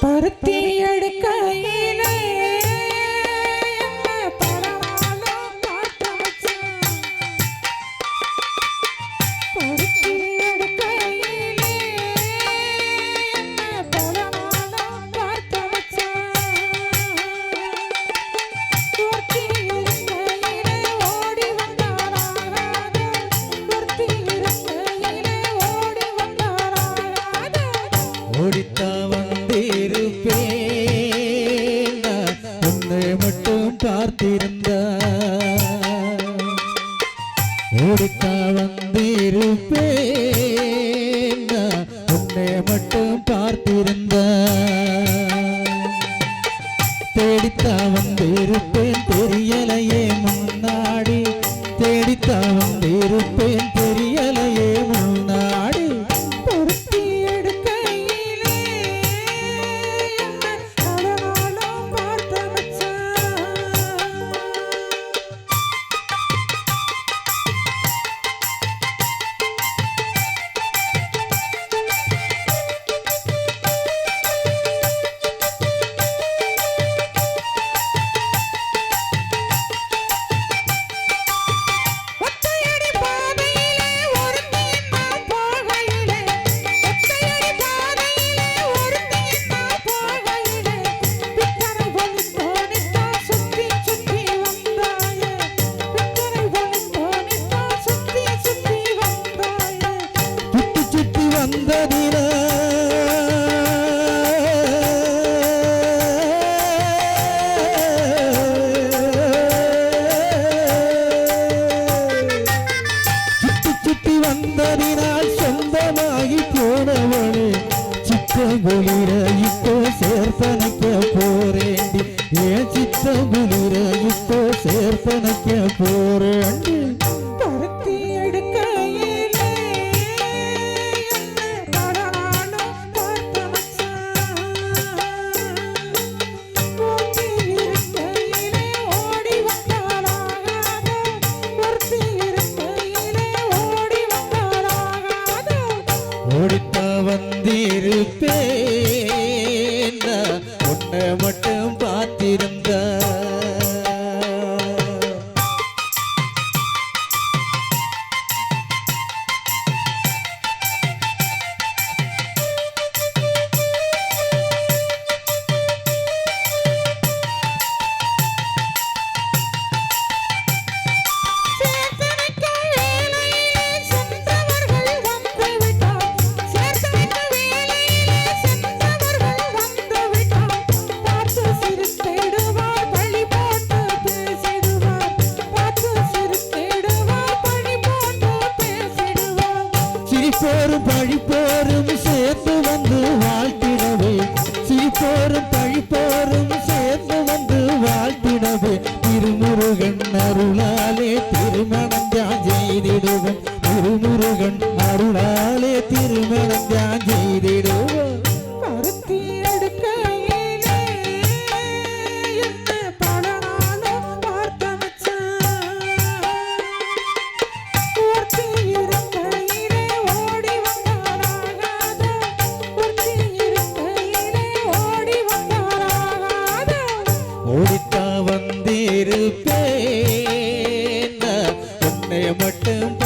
பருத்தி எடுக்கையிலே ஓடித்தா வந்திருப்பேன் உன்னை மட்டும் பார்த்திருந்த ஓடித்தா வந்திருப்பேன் உன்னை மட்டும் பார்த்திருந்த தேடித்தா வந்திருப்பேன் தெரியலையே முன்னாடி தேடித்தா வந்திருப்பேன் தெரியலையே முன்னாடி வந்ததினால் சொந்தமாகி போனவளே சித்தகுளிர இப்போ சேர்த்தனைக்க போறேண்டி ஏன் சித்தகுளிர இப்போ சேர்த்தனைக்க போறேண்டி பருத்தி எடுக்கையிலே ஓடித்தா வந்திருப்பேன் உன்னை மட்டும் பார்த்திருந்த சிரிப்போரும் பழிப்போரும் சேர்ந்து வந்து வாழ்த்திடவே சிரிப்போரும் பழிப்போரும் சேர்ந்து வந்து வாழ்த்திடவே திருமுருகன் அருளாலே திருமணம் தான் செய்திடுவோம் திருமுருகன் அருளாலே திருமணம் தான் செய்திடுவோம் பருத்தி எடுக்கையிலே என்ன பல நாளும் பார்த்த மச்சான் ஒருத்தி இருக்கையிலே ஓடி வந்தாராகாத ஒருத்தி இருக்கையிலே ஓடி வந்தாராகாத ஓடித்தா வந்திருப்பேன் உன்னை மட்டும்